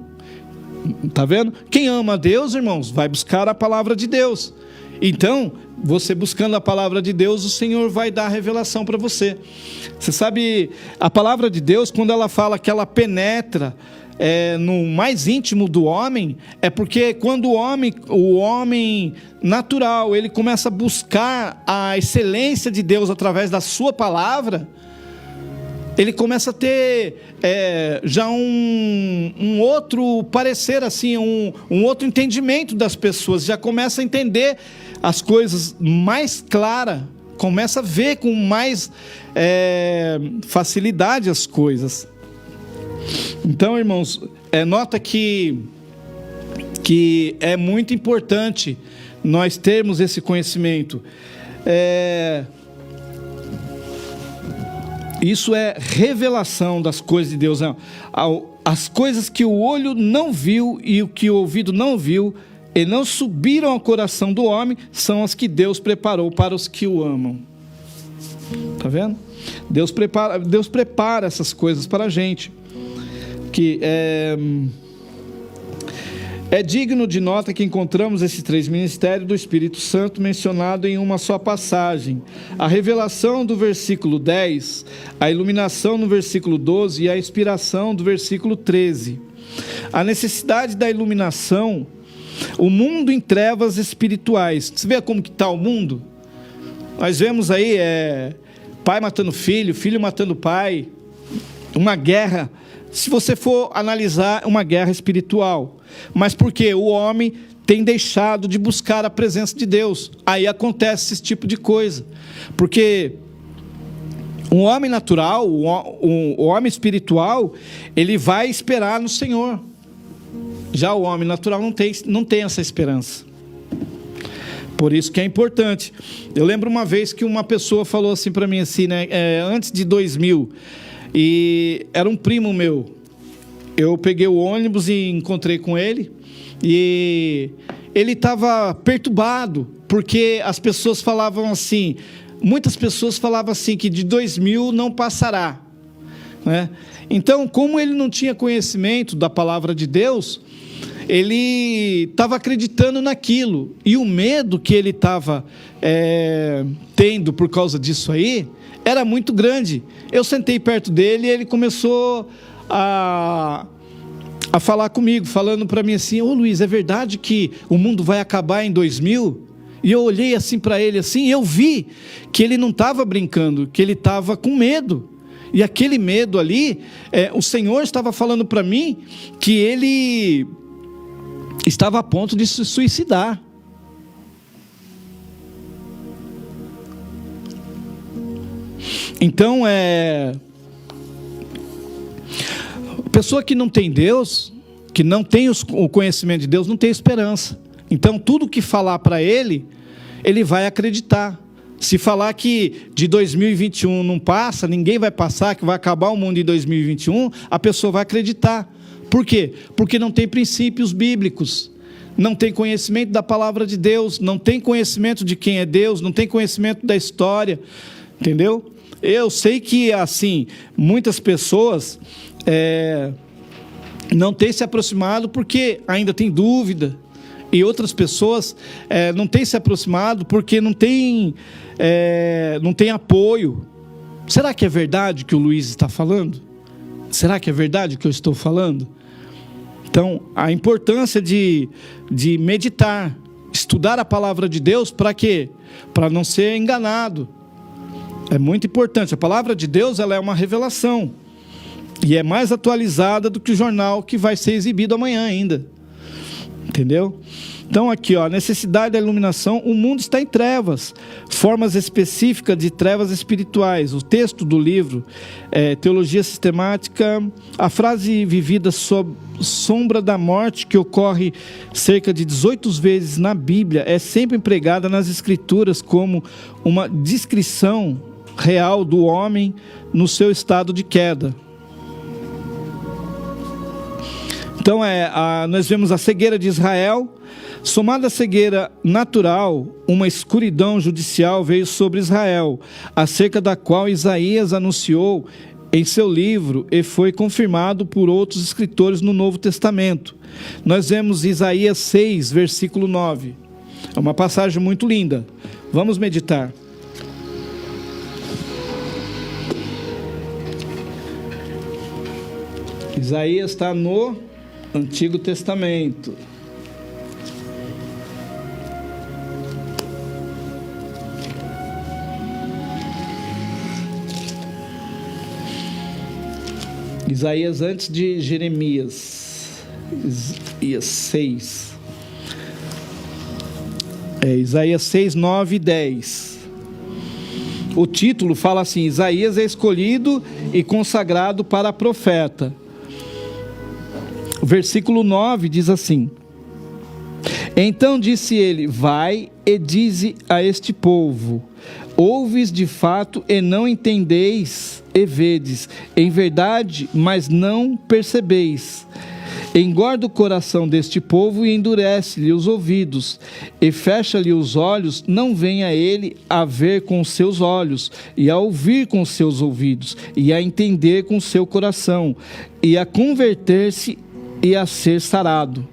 Tá vendo? Quem ama a Deus, irmãos, vai buscar a palavra de Deus. Então, você buscando a palavra de Deus, o Senhor vai dar a revelação para você. Você sabe, a palavra de Deus, quando ela fala que ela penetra no mais íntimo do homem, é porque quando o homem natural, ele começa a buscar a excelência de Deus através da sua palavra, ele começa a ter já um outro parecer, assim, um outro entendimento das pessoas, já começa a entender as coisas mais claras, começa a ver com mais facilidade as coisas. Então, irmãos, nota que é muito importante nós termos esse conhecimento. Isso é revelação das coisas de Deus. As coisas que o olho não viu e o que o ouvido não viu e não subiram ao coração do homem, são as que Deus preparou para os que o amam. Está vendo? Deus prepara essas coisas para a gente. Que é digno de nota que encontramos esses 3 ministérios do Espírito Santo mencionado em uma só passagem. A revelação do versículo 10, a iluminação no versículo 12 e a inspiração do versículo 13. A necessidade da iluminação, o mundo em trevas espirituais. Você vê como que está o mundo? Nós vemos aí pai matando filho, filho matando pai, uma guerra. Se você for analisar, uma guerra espiritual. Mas porque o homem tem deixado de buscar a presença de Deus, aí acontece esse tipo de coisa. Porque um homem natural, o homem espiritual, ele vai esperar no Senhor. Já o homem natural não tem essa esperança. Por isso que é importante. Eu lembro uma vez que uma pessoa falou assim para mim, assim, né, antes de 2000, e era um primo meu. Eu peguei o ônibus e encontrei com ele, e ele estava perturbado, porque as pessoas falavam assim, muitas pessoas falavam assim, que de 2000 não passará, né? Então, como ele não tinha conhecimento da palavra de Deus, ele estava acreditando naquilo, e o medo que ele estava tendo por causa disso aí, era muito grande. Eu sentei perto dele e ele começou a falar comigo, falando para mim assim, ô Luiz, é verdade que o mundo vai acabar em 2000? E eu olhei assim para ele assim, e eu vi que ele não estava brincando, que ele estava com medo. E aquele medo ali, o Senhor estava falando para mim que ele estava a ponto de se suicidar. Então, pessoa que não tem Deus, que não tem o conhecimento de Deus, não tem esperança. Então, tudo que falar para ele, ele vai acreditar. Se falar que de 2021 não passa, ninguém vai passar, que vai acabar o mundo em 2021, a pessoa vai acreditar. Por quê? Porque não tem princípios bíblicos, não tem conhecimento da palavra de Deus, não tem conhecimento de quem é Deus, não tem conhecimento da história, entendeu? eu sei que, assim, muitas pessoas não têm se aproximado porque ainda tem dúvida, e outras pessoas não têm se aproximado porque não tem apoio. Será que é verdade o que o Luiz está falando? Será que é verdade o que eu estou falando? Então, a importância de meditar, estudar a palavra de Deus, para quê? Para não ser enganado. É muito importante. A palavra de Deus, ela é uma revelação. E é mais atualizada do que o jornal que vai ser exibido amanhã ainda. Entendeu? Então aqui, ó, a necessidade da iluminação. O mundo está em trevas, formas específicas de trevas espirituais. O texto do livro, Teologia Sistemática, a frase vivida sob sombra da morte, que ocorre cerca de 18 vezes na Bíblia, é sempre empregada nas Escrituras como uma descrição real do homem no seu estado de queda. Então nós vemos a cegueira de Israel. Somada à cegueira natural, uma escuridão judicial veio sobre Israel, acerca da qual Isaías anunciou em seu livro e foi confirmado por outros escritores no Novo Testamento. Nós vemos Isaías 6, versículo 9. É uma passagem muito linda. Vamos meditar. Isaías está no Antigo Testamento. Isaías antes de Jeremias. Isaías 6. Isaías 6, 9 e 10. O título fala assim: Isaías é escolhido e consagrado para profeta. O versículo 9 diz assim: Então disse ele: Vai e dize a este povo: Ouves de fato e não entendeis, e vedes, em verdade, mas não percebeis. Engorda o coração deste povo e endurece-lhe os ouvidos, e fecha-lhe os olhos, não venha ele a ver com os seus olhos, e a ouvir com os seus ouvidos, e a entender com o seu coração, e a converter-se e a ser sarado.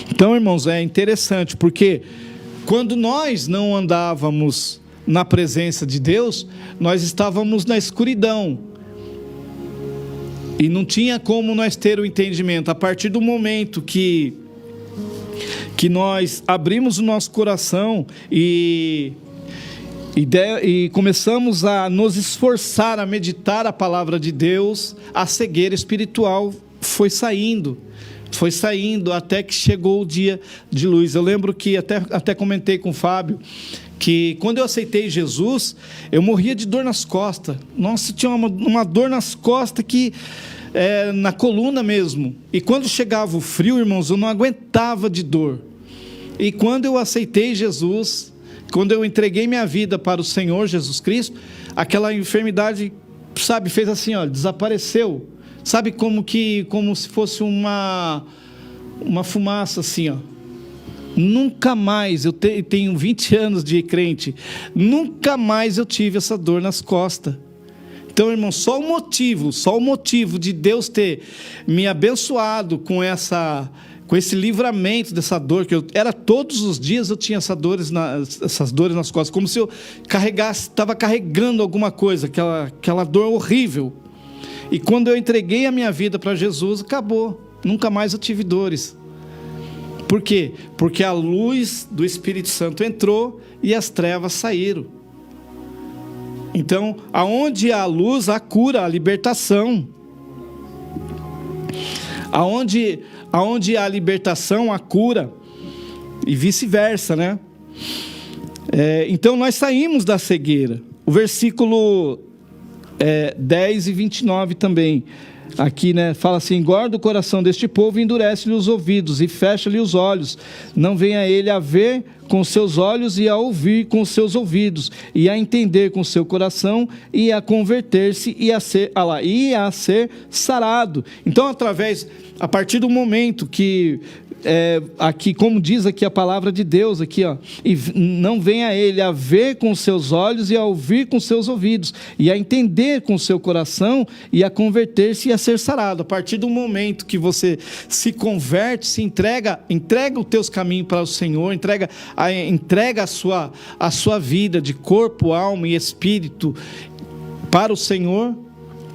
Então, irmãos, é interessante, porque quando nós não andávamos na presença de Deus, nós estávamos na escuridão, e não tinha como nós ter o entendimento. A partir do momento que nós abrimos o nosso coração e começamos a nos esforçar a meditar a palavra de Deus, a cegueira espiritual foi saindo até que chegou o dia de luz. Eu lembro que até comentei com o Fábio que quando eu aceitei Jesus, eu morria de dor nas costas. Nossa, tinha uma dor nas costas que na coluna mesmo. E quando chegava o frio, irmãos, eu não aguentava de dor. E quando eu aceitei Jesus, quando eu entreguei minha vida para o Senhor Jesus Cristo, aquela enfermidade, sabe, fez assim, ó, desapareceu. Sabe, como se fosse uma fumaça assim, ó. Nunca mais, eu tenho 20 anos de crente, nunca mais eu tive essa dor nas costas. Então, irmão, só o motivo de Deus ter me abençoado com esse livramento dessa dor, que era todos os dias eu tinha essas dores nas costas, como se eu estava carregando alguma coisa, aquela dor horrível. E quando eu entreguei a minha vida para Jesus, acabou, nunca mais eu tive dores. Por quê? Porque a luz do Espírito Santo entrou e as trevas saíram. Então, aonde há a luz, há a cura, a libertação. Aonde há a libertação, há a cura. E vice-versa, né? Então, nós saímos da cegueira. O versículo 10 e 29 também. Aqui, né, fala assim: engorda o coração deste povo, endurece-lhe os ouvidos e fecha-lhe os olhos, não venha ele a ver com seus olhos e a ouvir com seus ouvidos, e a entender com seu coração, e a converter-se e a ser sarado. Então, a partir do momento que aqui, como diz aqui a palavra de Deus, aqui, ó, e não vem a ele a ver com seus olhos e a ouvir com seus ouvidos, e a entender com seu coração, e a converter-se e a ser sarado. A partir do momento que você se converte, se entrega os teus caminhos para o Senhor, entrega a sua vida de corpo, alma e espírito para o Senhor,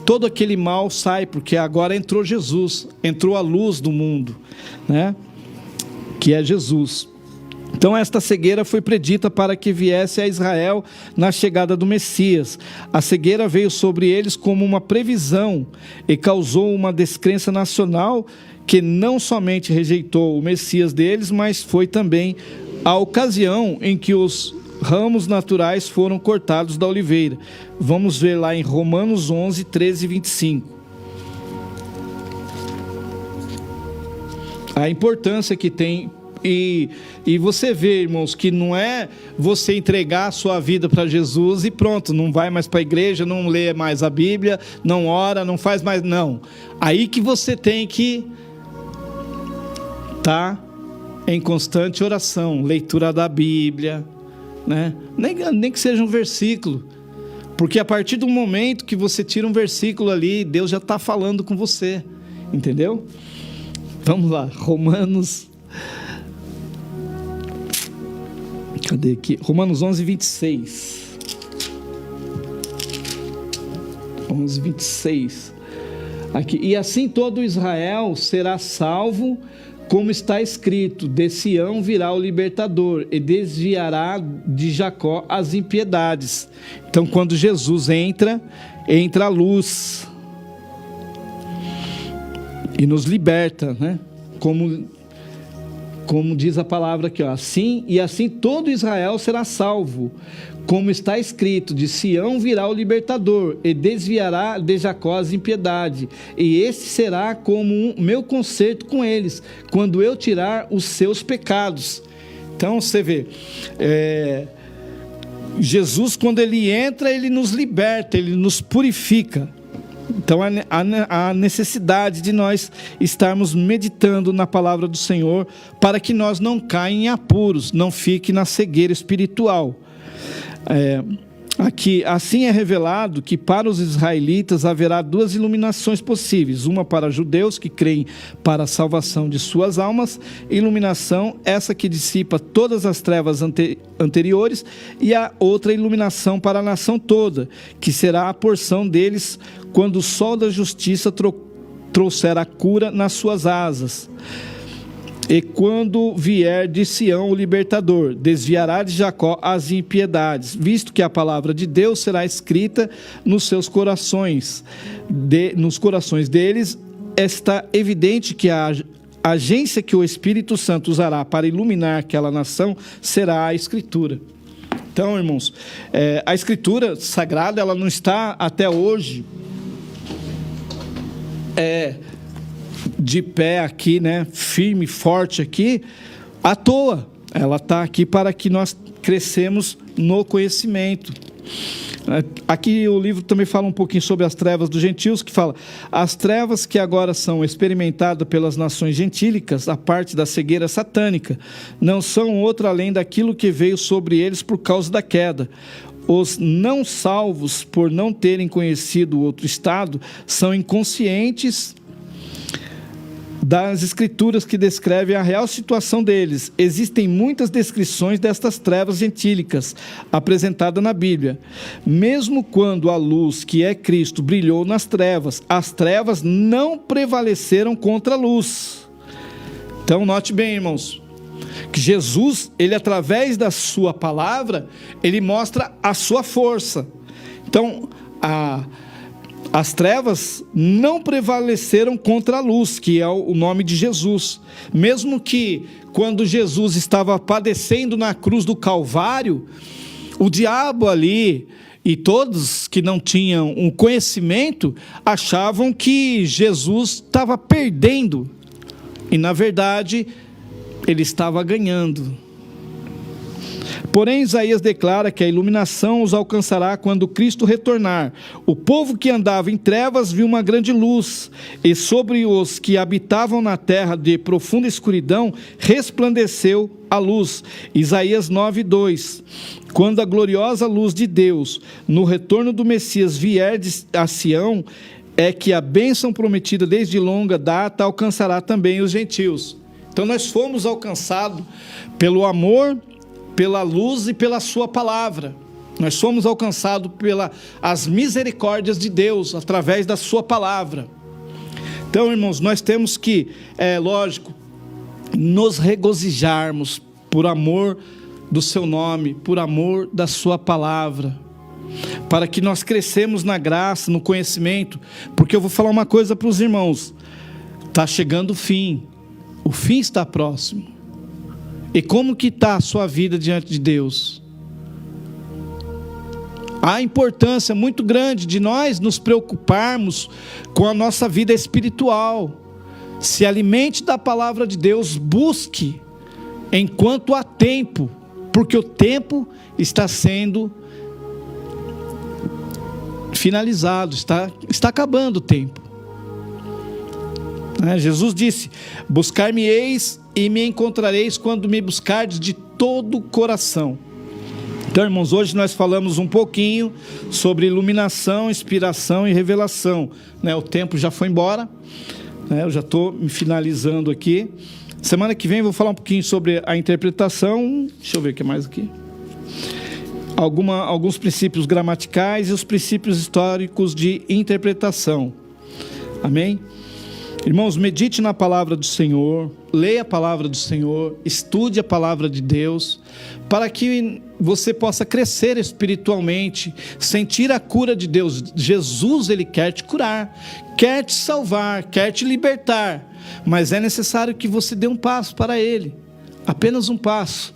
todo aquele mal sai, porque agora entrou Jesus, entrou a luz do mundo, né? Que é Jesus. Então esta cegueira foi predita para que viesse a Israel na chegada do Messias. A cegueira veio sobre eles como uma previsão e causou uma descrença nacional que não somente rejeitou o Messias deles, mas foi também a ocasião em que os ramos naturais foram cortados da oliveira. Vamos ver lá em Romanos 11, 13 e 25. A importância que tem, e você vê, irmãos, que não é você entregar a sua vida para Jesus e pronto, não vai mais para a igreja, não lê mais a Bíblia, não ora, não faz mais, não. Aí que você tem que estar em constante oração, leitura da Bíblia, né? Nem que seja um versículo, porque a partir do momento que você tira um versículo ali, Deus já está falando com você, entendeu? Vamos lá, Romanos... Cadê aqui? Romanos 11, 26. 11, 26. Aqui. E assim todo Israel será salvo, como está escrito: de Sião virá o libertador, e desviará de Jacó as impiedades. Então, quando Jesus entra a luz e nos liberta, né? Como diz a palavra aqui, ó, assim todo Israel será salvo, como está escrito: de Sião virá o libertador, e desviará de Jacó as impiedade, e este será como meu concerto com eles, quando eu tirar os seus pecados. Então você vê, Jesus, quando ele entra, ele nos liberta, ele nos purifica. Então a necessidade de nós estarmos meditando na palavra do Senhor, para que nós não caímos em apuros, não fique na cegueira espiritual. Aqui, assim é revelado que para os israelitas haverá duas iluminações possíveis: uma para judeus que creem para a salvação de suas almas, iluminação essa que dissipa todas as trevas anteriores, e a outra iluminação para a nação toda, que será a porção deles quando o sol da justiça trouxer a cura nas suas asas. E quando vier de Sião o libertador, desviará de Jacó as impiedades, visto que a palavra de Deus será escrita nos seus corações. Nos corações deles está evidente que a agência que o Espírito Santo usará para iluminar aquela nação será a Escritura. Então, irmãos, a Escritura Sagrada, ela não está até hoje de pé aqui, né, firme, forte aqui, à toa. Ela está aqui para que nós crescemos no conhecimento. Aqui o livro também fala um pouquinho sobre as trevas dos gentios, que fala: as trevas que agora são experimentadas pelas nações gentílicas, a parte da cegueira satânica, não são outra além daquilo que veio sobre eles por causa da queda. Os não salvos, por não terem conhecido o outro estado, são inconscientes das escrituras que descrevem a real situação deles. Existem muitas descrições destas trevas gentílicas apresentadas na Bíblia. Mesmo quando a luz, que é Cristo, brilhou nas trevas, as trevas não prevaleceram contra a luz. Então note bem, irmãos, que Jesus, ele através da sua palavra, ele mostra a sua força. Então as trevas não prevaleceram contra a luz, que é o nome de Jesus. Mesmo que quando Jesus estava padecendo na cruz do Calvário, o diabo ali e todos que não tinham um conhecimento achavam que Jesus estava perdendo, e na verdade ele estava ganhando. Porém, Isaías declara que a iluminação os alcançará quando Cristo retornar. O povo que andava em trevas viu uma grande luz, e sobre os que habitavam na terra de profunda escuridão resplandeceu a luz. Isaías 9:2. Quando a gloriosa luz de Deus, no retorno do Messias, vier a Sião, é que a bênção prometida desde longa data alcançará também os gentios. Então nós fomos alcançados pelo amor, pela luz e pela sua palavra. Nós fomos alcançados pelas misericórdias de Deus, através da sua palavra. Então, irmãos, nós temos que, lógico, nos regozijarmos por amor do seu nome, por amor da sua palavra, para que nós crescemos na graça, no conhecimento, porque eu vou falar uma coisa para os irmãos, está chegando o fim está próximo. E como que está a sua vida diante de Deus? Há importância muito grande de nós nos preocuparmos com a nossa vida espiritual. Se alimente da palavra de Deus, busque enquanto há tempo, porque o tempo está sendo finalizado, está acabando o tempo. Jesus disse: buscar-me-eis e me encontrareis quando me buscardes de todo o coração. Então, irmãos, hoje nós falamos um pouquinho sobre iluminação, inspiração e revelação. O tempo já foi embora, eu já estou me finalizando aqui. Semana que vem eu vou falar um pouquinho sobre a interpretação. Deixa eu ver o que mais aqui. Alguns princípios gramaticais e os princípios históricos de interpretação. Amém? Irmãos, medite na palavra do Senhor, leia a palavra do Senhor, estude a palavra de Deus, para que você possa crescer espiritualmente, sentir a cura de Deus. Jesus, Ele quer te curar, quer te salvar, quer te libertar, mas é necessário que você dê um passo para Ele, apenas um passo.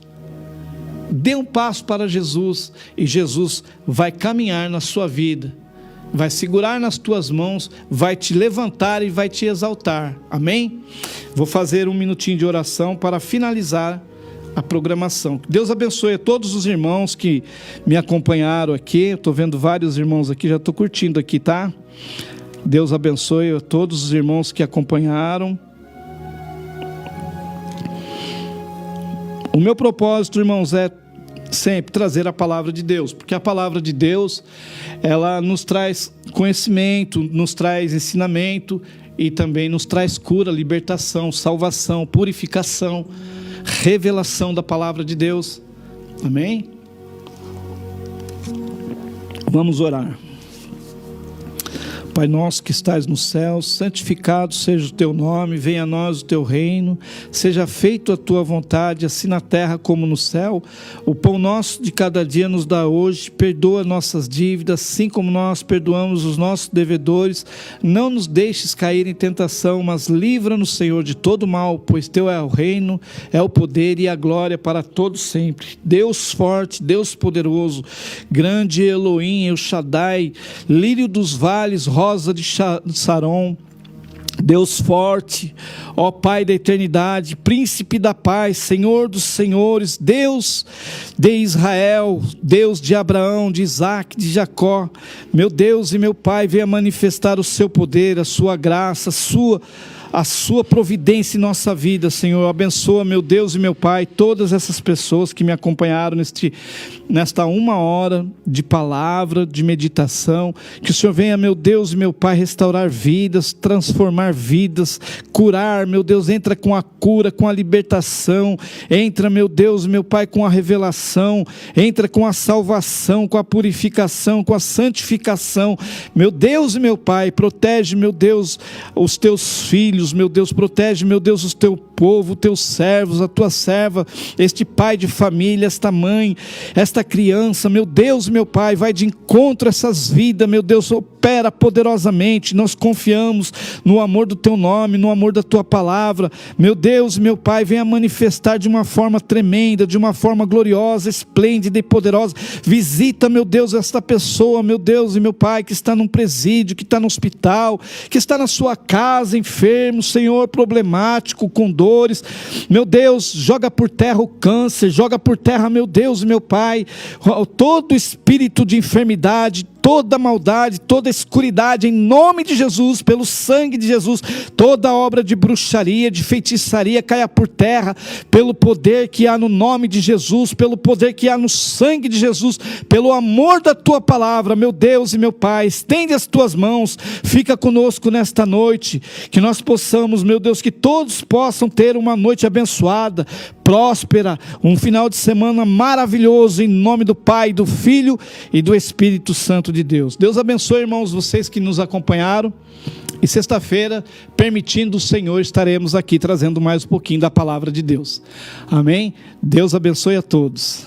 Dê um passo para Jesus, e Jesus vai caminhar na sua vida, vai segurar nas tuas mãos, vai te levantar e vai te exaltar. Amém? Vou fazer um minutinho de oração para finalizar a programação. Deus abençoe a todos os irmãos que me acompanharam aqui. Estou vendo vários irmãos aqui, já estou curtindo aqui, tá? Deus abençoe a todos os irmãos que acompanharam. O meu propósito, irmãos, é sempre trazer a palavra de Deus, porque a palavra de Deus, ela nos traz conhecimento, nos traz ensinamento e também nos traz cura, libertação, salvação, purificação, revelação da palavra de Deus. Amém? Vamos orar. Pai nosso que estás no céu, santificado seja o teu nome, venha a nós o teu reino, seja feita a tua vontade, assim na terra como no céu. O pão nosso de cada dia nos dá hoje, perdoa nossas dívidas, assim como nós perdoamos os nossos devedores. Não nos deixes cair em tentação, mas livra-nos, Senhor, de todo mal, pois teu é o reino, é o poder e a glória para todos sempre. Deus forte, Deus poderoso, grande Elohim, El Shaddai, lírio dos vales, rosa de Saron, Deus forte, ó Pai da eternidade, príncipe da paz, Senhor dos senhores, Deus de Israel, Deus de Abraão, de Isaac, de Jacó, meu Deus e meu Pai, venha manifestar o seu poder, a sua graça, a sua providência em nossa vida, Senhor. Abençoa, meu Deus e meu Pai, todas essas pessoas que me acompanharam nesta 1 hora de palavra, de meditação. Que o Senhor venha, meu Deus e meu Pai, restaurar vidas, transformar vidas, curar, meu Deus, entra com a cura, com a libertação, entra, meu Deus e meu Pai, com a revelação, entra com a salvação, com a purificação, com a santificação. Meu Deus e meu Pai, protege, meu Deus, os teus filhos, meu Deus, protege, meu Deus, o teu povo, os teus servos, a tua serva, este pai de família, esta mãe, esta criança, meu Deus, meu Pai, vai de encontro a essas vidas, meu Deus, opera poderosamente, nós confiamos no amor do teu nome, no amor da tua palavra, meu Deus, meu Pai, venha manifestar de uma forma tremenda, de uma forma gloriosa, esplêndida e poderosa. Visita, meu Deus, esta pessoa, meu Deus e meu Pai, que está num presídio, que está no hospital, que está na sua casa, enfermo, enfermo, Senhor, problemático, com dores, meu Deus, joga por terra o câncer, joga por terra, meu Deus e meu Pai, todo espírito de enfermidade, toda maldade, toda escuridade, em nome de Jesus, pelo sangue de Jesus, toda obra de bruxaria, de feitiçaria, caia por terra, pelo poder que há no nome de Jesus, pelo poder que há no sangue de Jesus, pelo amor da tua palavra, meu Deus e meu Pai, estende as tuas mãos, fica conosco nesta noite, que nós possamos, meu Deus, que todos possam ter uma noite abençoada, próspera, um final de semana maravilhoso, em nome do Pai, do Filho e do Espírito Santo de Deus. Deus abençoe, irmãos, vocês que nos acompanharam, e sexta-feira, permitindo o Senhor, estaremos aqui trazendo mais um pouquinho da palavra de Deus. Amém? Deus abençoe a todos.